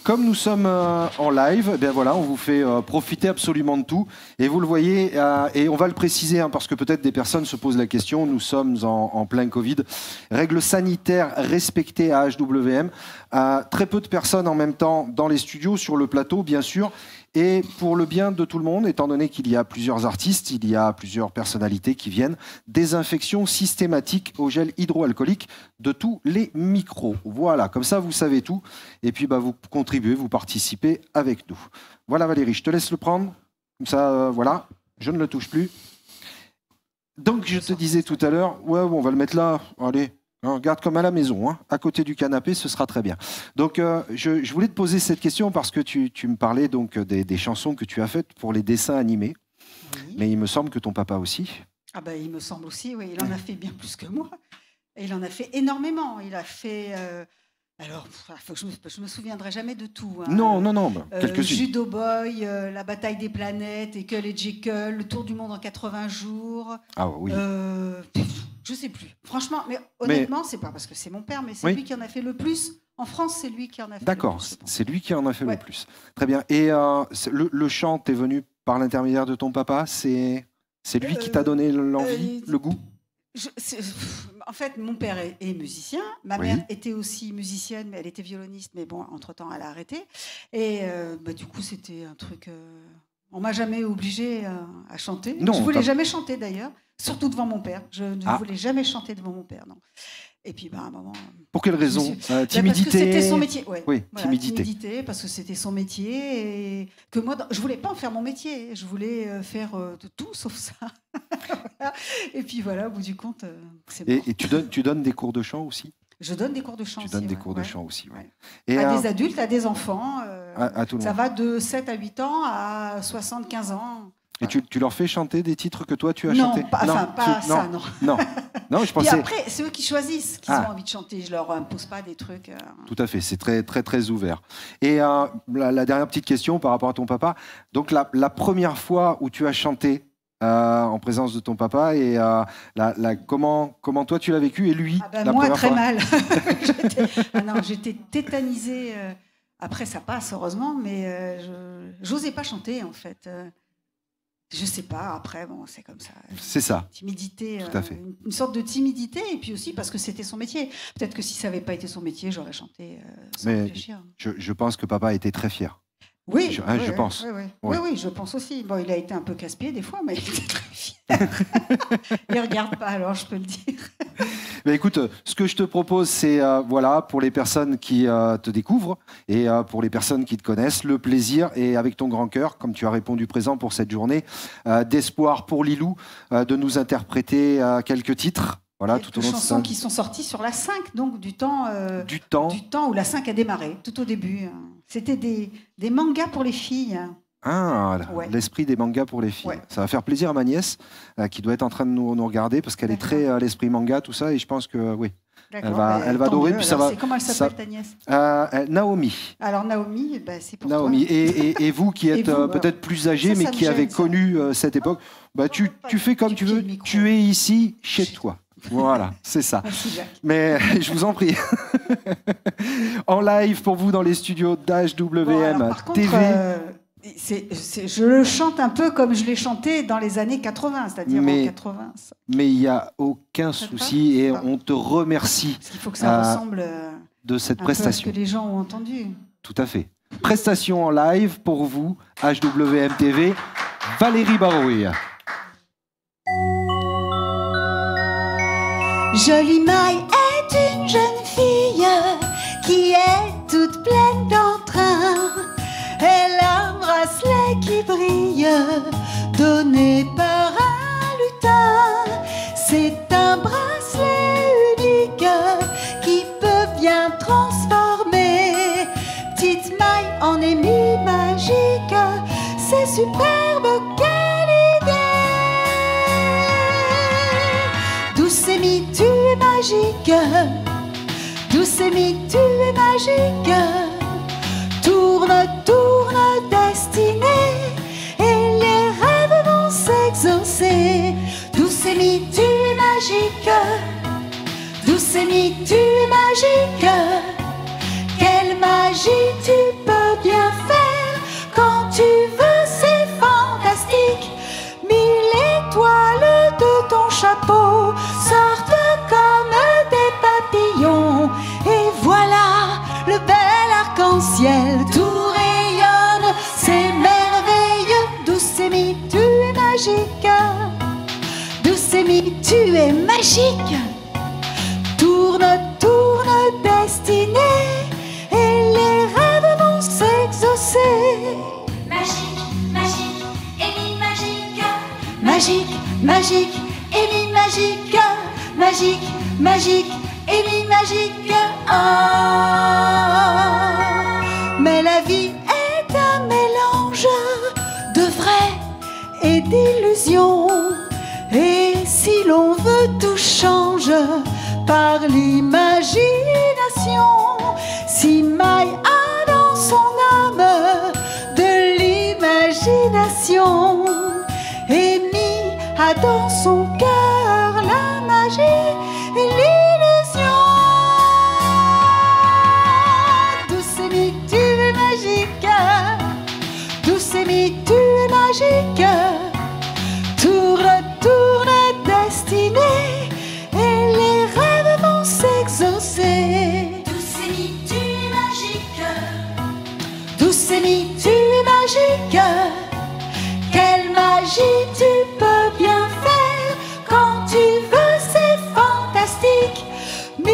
comme nous sommes en live, eh bien voilà, on vous fait profiter absolument de tout. Et vous le voyez, et on va le préciser, hein, parce que peut-être des personnes se posent la question, nous sommes en plein Covid. Règles sanitaires respectées à HWM. Très peu de personnes en même temps dans les studios, sur le plateau, bien sûr. Et pour le bien de tout le monde, étant donné qu'il y a plusieurs artistes, il y a plusieurs personnalités qui viennent, désinfection systématique au gel hydroalcoolique de tous les micros. Voilà, comme ça vous savez tout. Et puis bah, vous contribuez, vous participez avec nous. Voilà Valérie, je te laisse le prendre. Comme ça, voilà, je ne le touche plus. Donc je te disais tout à l'heure, ouais, on va le mettre là, allez. Regarde comme à la maison, hein, à côté du canapé, ce sera très bien. Donc, je voulais te poser cette question parce que tu me parlais donc des chansons que tu as faites pour les dessins animés. Oui. Mais il me semble que ton papa aussi. Ah ben, il me semble aussi, oui. Il en a fait bien plus que moi. Et il en a fait énormément. Il a fait... Alors, je me souviendrai jamais de tout. Hein. Non, quelques-unes. Judo Boy, La bataille des planètes, Ekel et Jekyll, Le tour du monde en 80 jours. Ah oui. Je sais plus. Franchement, mais honnêtement, c'est pas parce que c'est mon père, mais c'est lui qui en a fait le plus. En France, c'est lui qui en a fait le plus. D'accord, c'est lui qui en a fait le plus. Très bien. Et le chant, t'es venu par l'intermédiaire de ton papa? C'est lui qui t'a donné l'envie, le goût? En fait, mon père est musicien. Ma mère était aussi musicienne, mais elle était violoniste. Mais bon, entre-temps, elle a arrêté. Et du coup, c'était un truc... On m'a jamais obligée à chanter. Non, je voulais jamais chanter, d'ailleurs. Surtout devant mon père. Je ne voulais jamais chanter devant mon père, non. Et puis, à un moment... Pour quelle raison? Timidité? Parce que c'était son métier. Oui, voilà, timidité. Parce que c'était son métier. Et que moi, je voulais pas en faire mon métier. Je voulais faire de tout sauf ça. Voilà. Et puis voilà, au bout du compte, c'est bon. Et tu donnes des cours de chant aussi? Je donne des cours de chant aussi. Tu donnes des cours de chant aussi, ouais. Et à des adultes, à des enfants. À tout le ça monde. va de 7 à 8 ans à 75 ans. Et tu leur fais chanter des titres que toi tu as chantés? Non, je pensais... Puis après, c'est eux qui choisissent qu'ils ont envie de chanter. Je leur impose pas des trucs. Tout à fait, c'est très, très, très ouvert. Et la dernière petite question par rapport à ton papa. Donc la première fois où tu as chanté en présence de ton papa, et comment toi tu l'as vécu, et lui moi, très mal. J'étais tétanisée. Après, ça passe, heureusement, mais j'osais pas chanter, en fait. Je sais pas, après, bon, c'est comme ça. C'est ça. Timidité, tout à fait. Une sorte de timidité, et puis aussi parce que c'était son métier. Peut-être que si ça n'avait pas été son métier, j'aurais chanté sans réfléchir. Je pense que papa était très fier. Oui, je pense. Oui, je pense aussi. Bon, il a été un peu casse-pied des fois, mais il était très fier. Il ne regarde pas, alors je peux le dire. Mais écoute, ce que je te propose, c'est voilà, pour les personnes qui te découvrent et pour les personnes qui te connaissent, le plaisir, et avec ton grand cœur, comme tu as répondu présent pour cette journée, d'espoir pour Lilou, de nous interpréter quelques titres. Voilà, tout au long de chansons qui sont sorties sur la 5, donc du temps où la 5 a démarré, tout au début. C'était des mangas pour les filles. L'esprit des mangas pour les filles. Ouais. Ça va faire plaisir à ma nièce, qui doit être en train de nous regarder, parce qu'elle est très à l'esprit manga, tout ça, et je pense que oui. Elle va adorer. Puis ça va, comment elle s'appelle, ta nièce? Naomi. Alors Naomi, c'est pour Naomi. toi. Et vous qui êtes peut-être plus âgés, mais qui avez connu cette époque, tu fais comme tu veux, tu es ici, chez toi. Voilà, c'est ça. Merci, Jacques. Mais je vous en prie. En live pour vous dans les studios d'HWM TV. Je le chante un peu comme je l'ai chanté dans les années 80, c'est-à-dire en 80. Mais il n'y a aucun souci, et on te remercie. Parce qu'il faut que ça ressemble de cette prestation. À ce que les gens ont entendu. Tout à fait. Prestation en live pour vous, HWM TV, Valérie Barouille. Jolie Maille est une jeune fille qui est toute pleine d'entrain. Elle a un bracelet qui brille, donné par un lutin. C'est un bracelet unique qui peut bien transformer petite Maille en émue magique. C'est superbe, quelle idée! Douce Émie, tu es magique. Douce Émie, tu es magique. Tourne, tourne, destinée, et les rêves vont s'exaucer. Douce Émie, tu es magique. Douce Émie, tu es magique. Quelle magie tu peux arc-en-ciel, tout rayonne, c'est merveilleux. Douce Amy, tu es magique. Douce Amy, tu es magique. Tourne, tourne, destinée, et les rêves vont s'exaucer. Magique, magique, Amy magique. Magique, magique, Amy magique. Magique, magique, Amy magique. Ah, mais la vie est un mélange de vrai et d'illusion. Et si l'on veut, tout change par l'imagination. Si Maï a dans son âme de l'imagination, Amy a dans son cœur la magie et l'illusion. Douce Amy, tu es magique. Douce Amy, tu es magique. Tourne, tourne, destinée, et les rêves vont s'exaucer. Douce Amy, tu es magique. Douce Amy, tu es magique. Quelle magie tu peux bien faire quand tu veux, c'est fantastique. 1000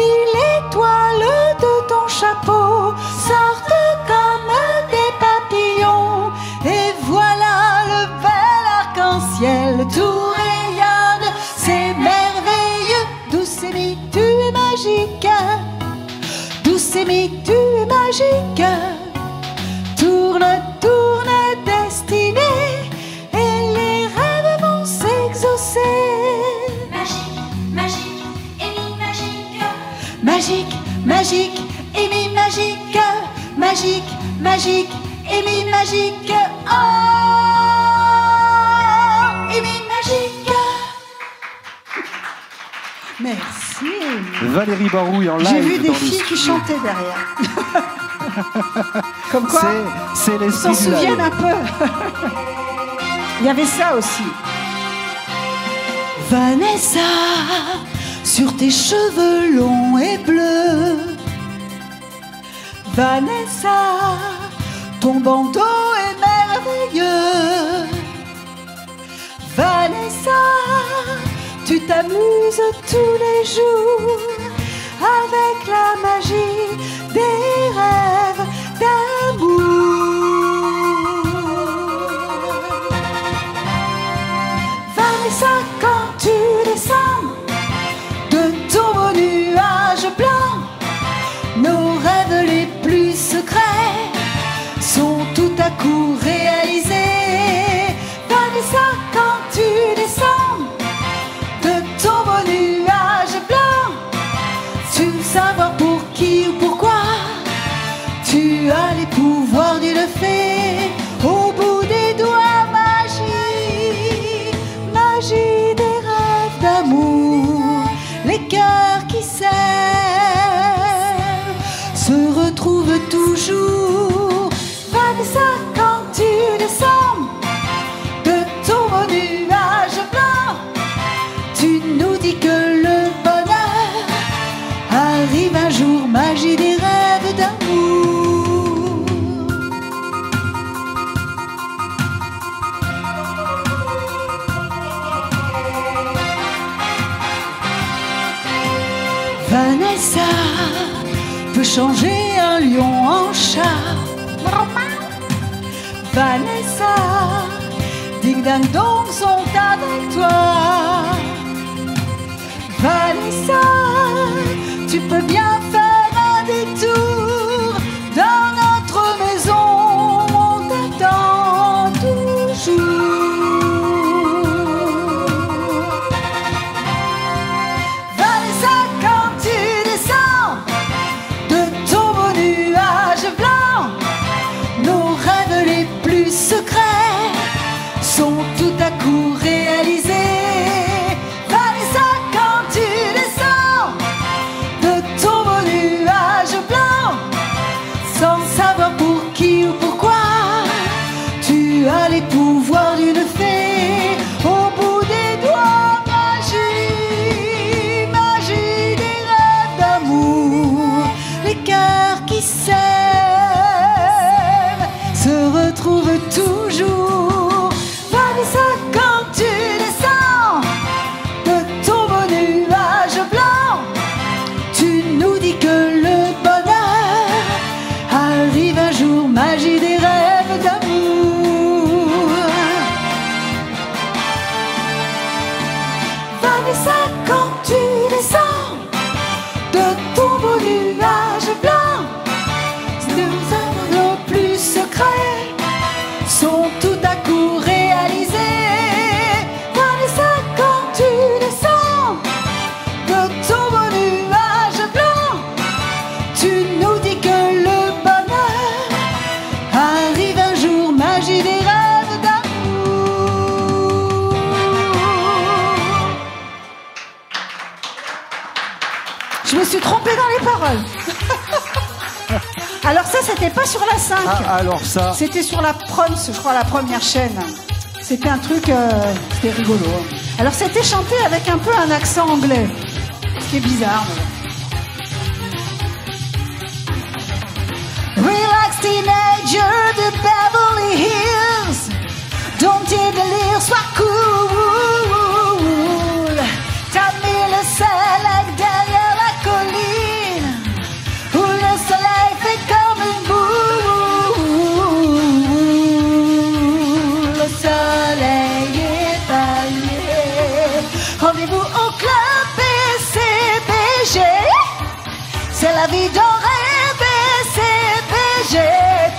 étoiles de ton chapeau sortent comme des papillons, et voilà le bel arc-en-ciel, tout rayonne, c'est merveilleux. Douce Amy, tu es magique. Douce Amy, tu es magique. Tourne, tourne, destinée, et les rêves vont s'exaucer. Magique, magique, Amy magique. Magique, magique, Amy magique. Magique, magique, Amy magique. Oh, Amy magique. Merci. Valérie Barouille en live. J'ai vu des dans le filles qui studio. chantaient derrière. Comme quoi, C'est ils l'esprit s'en du live. souviennent un peu. Il y avait ça aussi. Vanessa, sur tes cheveux longs et bleus. Vanessa, ton bandeau est merveilleux. Vanessa, tu t'amuses tous les jours avec la magie des rêves d'amour. Vanessa, quand tu descends de ton beau nuage blanc, nos rêves les plus secrets sont tout à coup réalisés. Vanessa, quand tu descends de ton beau nuage blanc, tu veux savoir pour qui ou pourquoi, tu as les pouvoirs d'une fée. Au bout des doigts, magie, magie des rêves d'amour. Les cœurs qui s'aiment se retrouvent toujours. Vanessa, quand tu descends de ton beau nuage blanc, tu nous dis que le bonheur arrive un jour, magie des rêves d'amour. Vanessa peut changer un lion en chat. Vanessa, Ding Dang Dong sont avec toi. Vanessa, tu peux bien faire un détour dans notre maison, on t'attend toujours. Vanessa, quand tu descends de ton beau nuage blanc, nos rêves les plus secrets sont tout à coup réalisés. Vanessa, quand tu descends de ton beau nuage blanc, sans savoir pour qui ou pourquoi, tu as les pouvoirs d'une fée. Au bout des doigts, magie, magie des rêves d'amour. Les cœurs qui s'aiment Alors ça, c'était pas sur la 5. Ah, alors ça... C'était sur la Proms, je crois, la première chaîne. C'était un truc... c'était rigolo. Alors c'était chanté avec un peu un accent anglais. Ce qui est bizarre. Mais... Relax teenager de Beverly Hills. Dont tes délires soient cool. T'as mis le soleil derrière la colline. Où le soleil fait comme une boule. Le soleil est palmier. Rendez-vous au club BCBG. C'est la vie d'un rêve BCBG.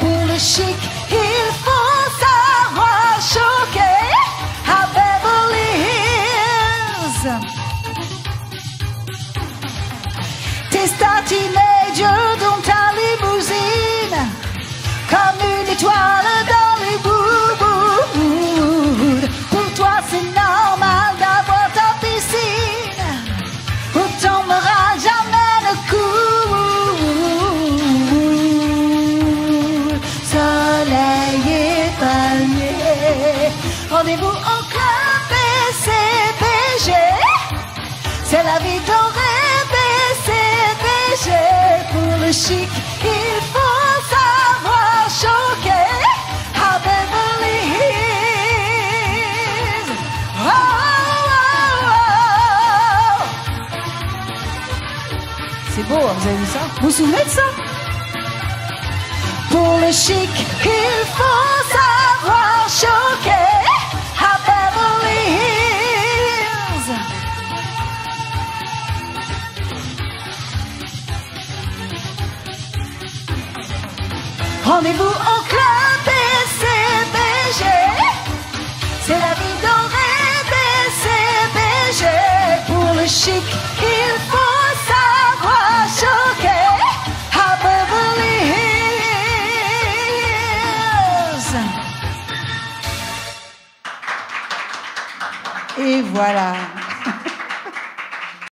Pour le chic, il faut savoir choquer à Beverly Hills. T'es star teenager dans ta limousine, comme une étoile d'Hollywood. Pour toi c'est normal d'avoir ta piscine, où tombera jamais le coup. Soleil et palmier, rendez-vous au club BCBG. C'est la vie d'un rêve BCBG. Pour le chic, il faut savoir choquer à Beverly Hills. Oh, oh, oh. C'est beau, hein, vous avez vu ça? Vous vous souvenez de ça? Pour le chic, il faut savoir choquer à Beverly Hills. Rendez-vous au club BCBG. C'est la vie d'un rêve BCBG. Pour le chic, il faut savoir choquer à Beverly Hills. Et voilà.